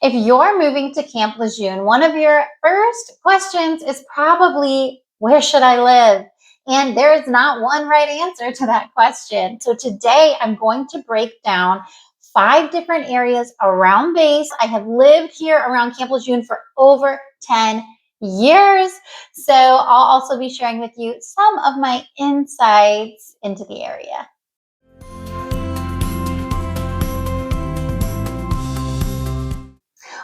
If you're moving to Camp Lejeune, one of your first questions is probably, where should I live? And there is not one right answer to that question. So today I'm going to break down 5 different areas around base. I have lived here around Camp Lejeune for over 10 years. So I'll also be sharing with you some of my insights into the area.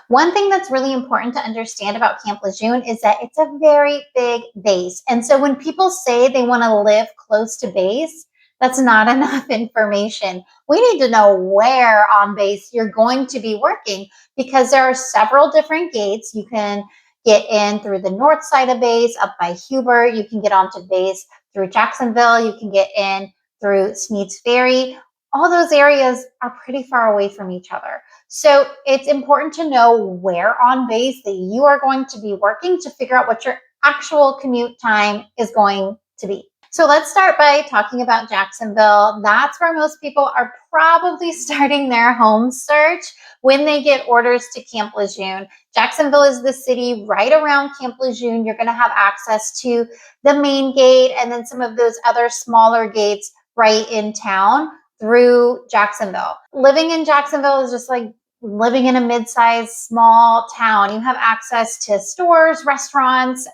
One thing that's really important to understand about Camp Lejeune is that it's a very big base. And so when people say they want to live close to base, that's not enough information. We need to know where on base you're going to be working, because there are several different gates. You can get in through the north side of base up by Hubert. You can get onto base through Jacksonville. You can get in through Sneads Ferry. All those areas are pretty far away from each other. So it's important to know where on base that you are going to be working to figure out what your actual commute time is going to be. So let's start by talking about Jacksonville. That's where most people are probably starting their home search when they get orders to Camp Lejeune. Jacksonville is the city right around Camp Lejeune. You're going to have access to the main gate and then some of those other smaller gates right in town through Jacksonville. Living in Jacksonville is just like living in a mid-sized small town. You have access to stores, restaurants,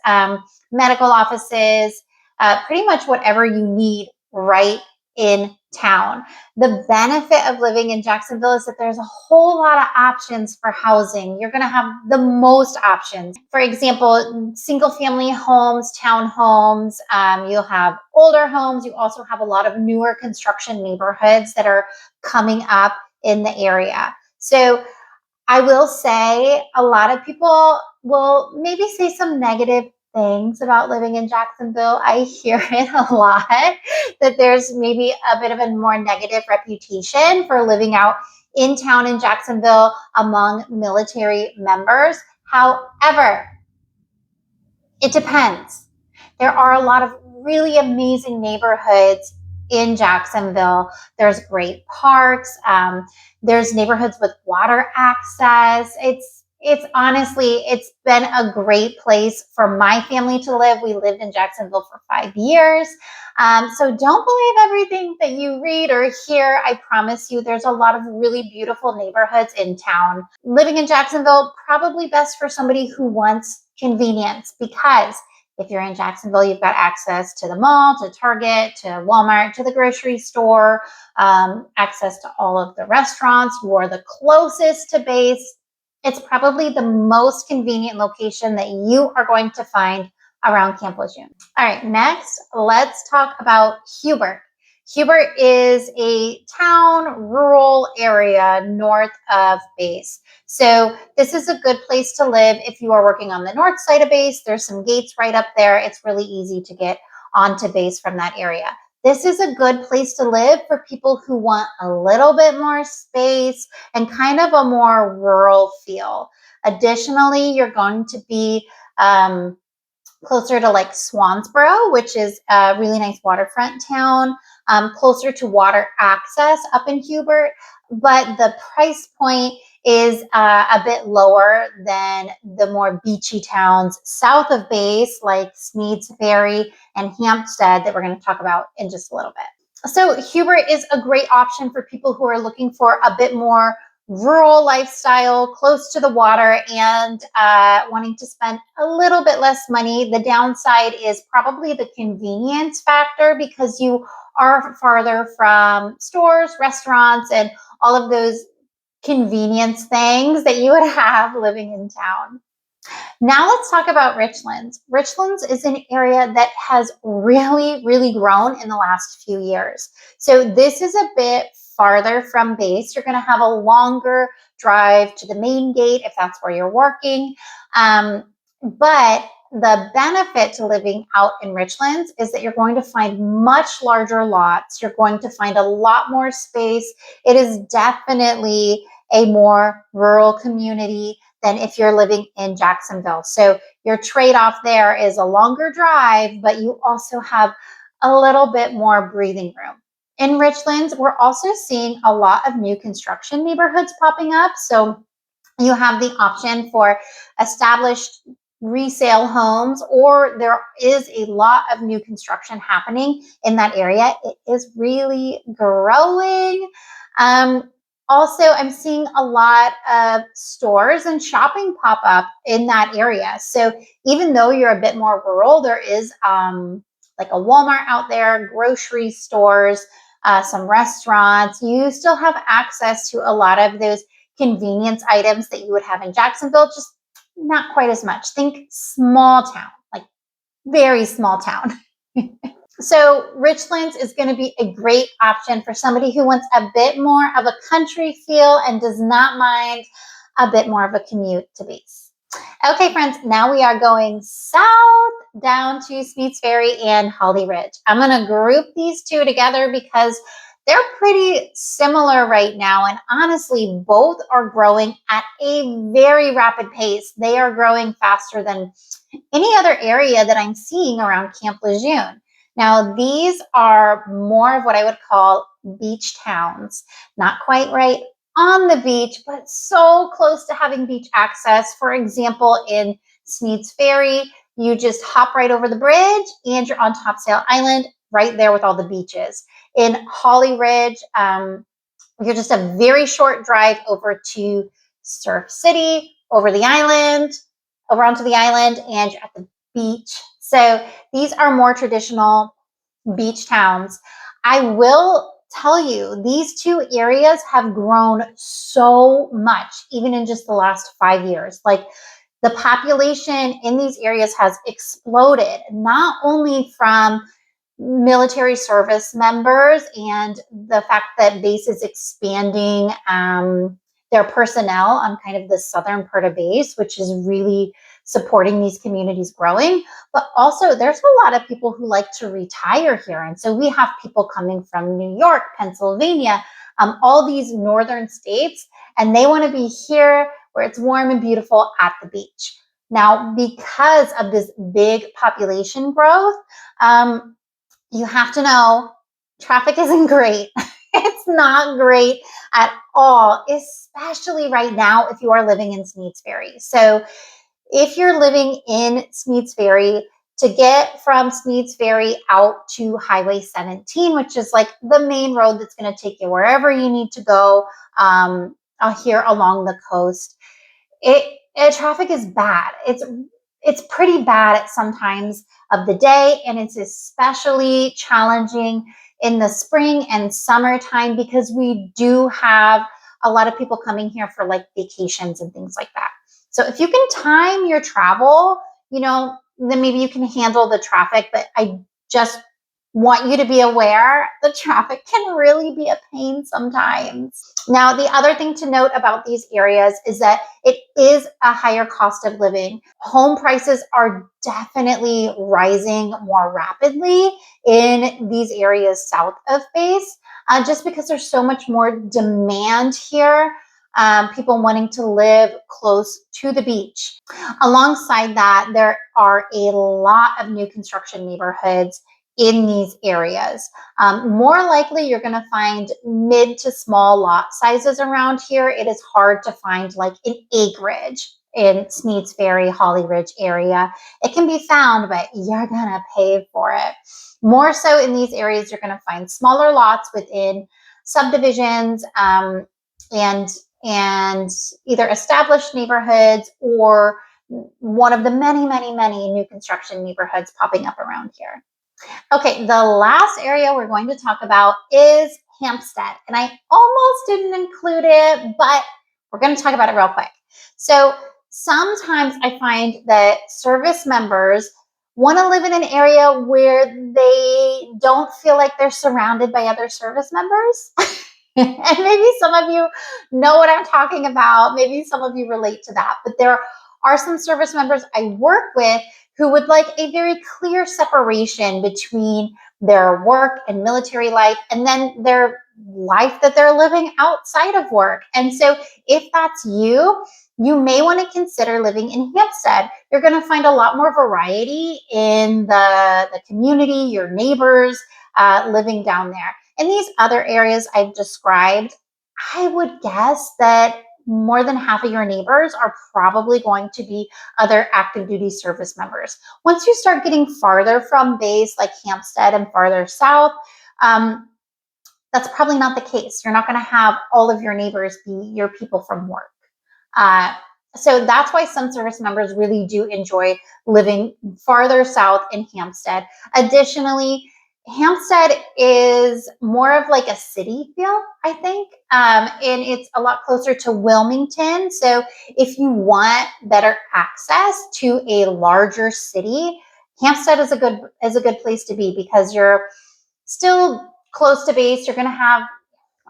medical offices, pretty much whatever you need right in town. The benefit of living in Jacksonville is that there's a whole lot of options for housing. You're going to have the most options. For example, single family homes, townhomes, you'll have older homes. You also have a lot of newer construction neighborhoods that are coming up in the area. So I will say a lot of people will maybe say some negative things about living in Jacksonville. I hear it a lot, that there's maybe a bit of a more negative reputation for living out in town in Jacksonville among military members. However, it depends. There are a lot of really amazing neighborhoods in Jacksonville. There's great parks. There's neighborhoods with water access. It's honestly, it's been a great place for my family to live. We lived in Jacksonville for 5 years. So don't believe everything that you read or hear. I promise you, there's a lot of really beautiful neighborhoods in town. Living in Jacksonville, probably best for somebody who wants convenience, because if you're in Jacksonville, you've got access to the mall, to Target, to Walmart, to the grocery store, access to all of the restaurants. You are the closest to base. It's probably the most convenient location that you are going to find around Camp Lejeune. All right, next, let's talk about Hubert. Hubert is a town, rural area north of base. So this is a good place to live if you are working on the north side of base. There's some gates right up there. It's really easy to get onto base from that area. This is a good place to live for people who want a little bit more space and kind of a more rural feel. Additionally, you're going to be closer to like Swansboro, which is a really nice waterfront town, closer to water access up in Hubert, but the price point is a bit lower than the more beachy towns south of base, like Sneads Ferry and Hampstead, that we're going to talk about in just a little bit. So Hubert is a great option for people who are looking for a bit more rural lifestyle, close to the water, and wanting to spend a little bit less money. The downside is probably the convenience factor, because you are farther from stores, restaurants, and all of those convenience things that you would have living in town. Now let's talk about Richlands. Richlands is an area that has really, really grown in the last few years. So this is a bit farther from base. You're going to have a longer drive to the main gate if that's where you're working. But the benefit to living out in Richlands is that you're going to find much larger lots. You're going to find a lot more space. It is definitely a more rural community than if you're living in Jacksonville. So your trade-off there is a longer drive, but you also have a little bit more breathing room. In Richlands, we're also seeing a lot of new construction neighborhoods popping up. So You have the option for established resale homes, or there is a lot of new construction happening in that area. It is really growing. Um, Also, I'm seeing a lot of stores and shopping pop up in that area. So even though you're a bit more rural, there is like a Walmart out there, grocery stores, some restaurants. You still have access to a lot of those convenience items that you would have in Jacksonville, just not quite as much. Think small town, like very small town. So Richlands is going to be a great option for somebody who wants a bit more of a country feel and does not mind a bit more of a commute to base. Okay, friends, now we are going south down to Sneads Ferry and Holly Ridge. I'm going to group these two together because they're pretty similar right now. And honestly, both are growing at a very rapid pace. They are growing faster than any other area that I'm seeing around Camp Lejeune. Now, these are more of what I would call beach towns. Not quite right on the beach, but so close to having beach access. For example, in Sneads Ferry, you just hop right over the bridge and you're on Topsail Island, right there with all the beaches. In Holly Ridge, you're just a very short drive over to Surf City, over the island, over onto the island, and you're at the beach. So these are more traditional beach towns. I will tell you, these two areas have grown so much, even in just the last 5 years. Like the population in these areas has exploded, not only from military service members and the fact that base is expanding their personnel on kind of the southern part of base, which is really supporting these communities growing. But also there's a lot of people who like to retire here. And so we have people coming from New York, Pennsylvania, all these northern states, and they want to be here where it's warm and beautiful at the beach. Now, because of this big population growth, you have to know traffic isn't great. It's not great at all, especially right now if you are living in Sneads Ferry. So if you're living in Sneads Ferry, to get from Sneads Ferry out to Highway 17, which is like the main road that's going to take you wherever you need to go here along the coast, traffic is bad. It's pretty bad at some times of the day, and it's especially challenging in the spring and summertime because we do have a lot of people coming here for like vacations and things like that. So if you can time your travel, then maybe you can handle the traffic, but I just want you to be aware the traffic can really be a pain sometimes. Now, the other thing to note about these areas is that it is a higher cost of living. Home prices are definitely rising more rapidly in these areas south of base, just because there's so much more demand here. People wanting to live close to the beach. Alongside that, there are a lot of new construction neighborhoods in these areas. More likely, you're going to find mid to small lot sizes around here. It is hard to find like an acreage in Sneads Ferry, Holly Ridge area. It can be found, but you're going to pay for it. More so in these areas, you're going to find smaller lots within subdivisions and either established neighborhoods or one of the many, many, many new construction neighborhoods popping up around here. Okay, the last area we're going to talk about is Hampstead. And I almost didn't include it, but we're going to talk about it real quick. So sometimes I find that service members want to live in an area where they don't feel like they're surrounded by other service members. And maybe some of you know what I'm talking about. Maybe some of you relate to that. But there are some service members I work with who would like a very clear separation between their work and military life and then their life that they're living outside of work. And so if that's you, you may want to consider living in Hampstead. You're going to find a lot more variety in the community, your neighbors living down there. In these other areas I've described, I would guess that more than half of your neighbors are probably going to be other active duty service members. Once you start getting farther from base, like Hampstead and farther south, that's probably not the case. You're not going to have all of your neighbors be your people from work. So that's why some service members really do enjoy living farther south in Hampstead. Additionally, Hampstead is more of like a city feel, I think, and it's a lot closer to Wilmington. So if you want better access to a larger city, Hampstead is a good place to be, because you're still close to base. You're going to have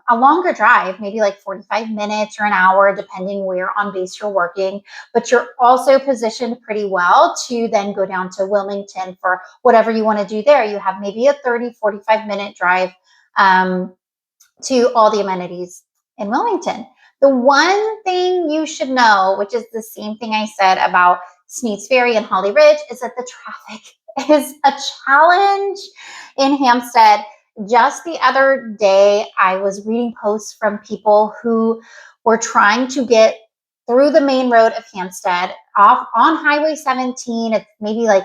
a longer drive, maybe like 45 minutes or an hour, depending where on base you're working. But you're also positioned pretty well to then go down to Wilmington for whatever you want to do there. You have maybe a 30, 45-minute drive to all the amenities in Wilmington. The one thing you should know, which is the same thing I said about Sneads Ferry and Holly Ridge, is that the traffic is a challenge in Hampstead. Just the other day, I was reading posts from people who were trying to get through the main road of Hampstead off on Highway 17. It's maybe like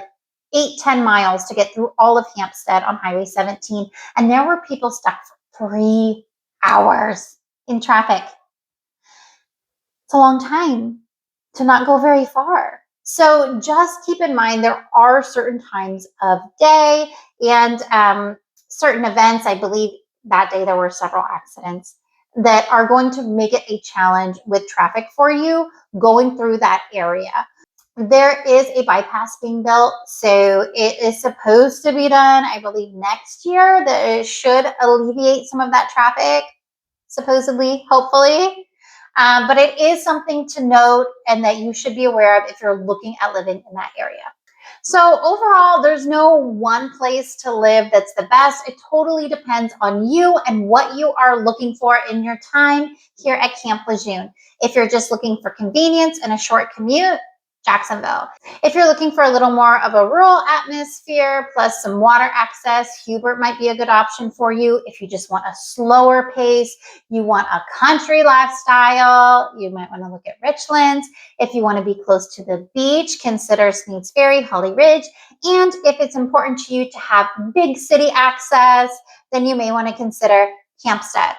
8-10 miles to get through all of Hampstead on Highway 17. And there were people stuck for 3 hours in traffic. It's a long time to not go very far. So just keep in mind, there are certain times of day and certain events. I believe that day there were several accidents that are going to make it a challenge with traffic for you going through that area. There is a bypass being built, so it is supposed to be done, I believe, next year. That it should alleviate some of that traffic, supposedly, hopefully. But it is something to note and that you should be aware of if you're looking at living in that area. So overall, there's no one place to live that's the best. It totally depends on you and what you are looking for in your time here at Camp Lejeune. If you're just looking for convenience and a short commute, Jacksonville. If you're looking for a little more of a rural atmosphere plus some water access, Hubert might be a good option for you. If you just want a slower pace, you want a country lifestyle, you might want to look at Richlands. If you want to be close to the beach, consider Sneads Ferry, Holly Ridge. And if it's important to you to have big city access, then you may want to consider Hampstead.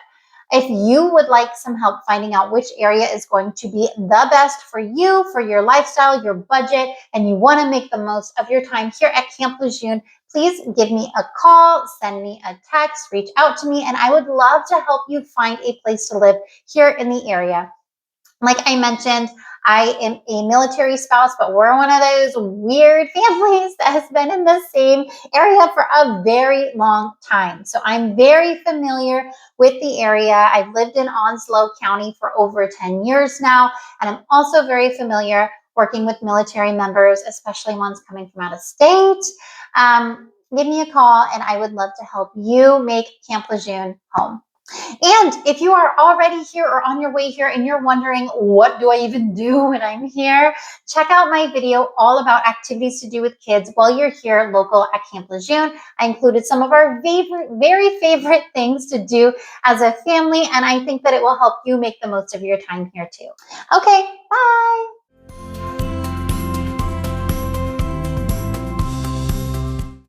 If you would like some help finding out which area is going to be the best for you, for your lifestyle, your budget, and you want to make the most of your time here at Camp Lejeune, please give me a call, send me a text, reach out to me, and I would love to help you find a place to live here in the area. Like I mentioned, I am a military spouse, but we're one of those weird families that has been in the same area for a very long time. So I'm very familiar with the area. I've lived in Onslow County for over 10 years now, and I'm also very familiar working with military members, especially ones coming from out of state. Give me a call, and I would love to help you make Camp Lejeune home. And if you are already here or on your way here and you're wondering, what do I even do when I'm here? Check out my video all about activities to do with kids while you're here local at Camp Lejeune. I included some of our very favorite things to do as a family, and I think that it will help you make the most of your time here too. Okay, bye.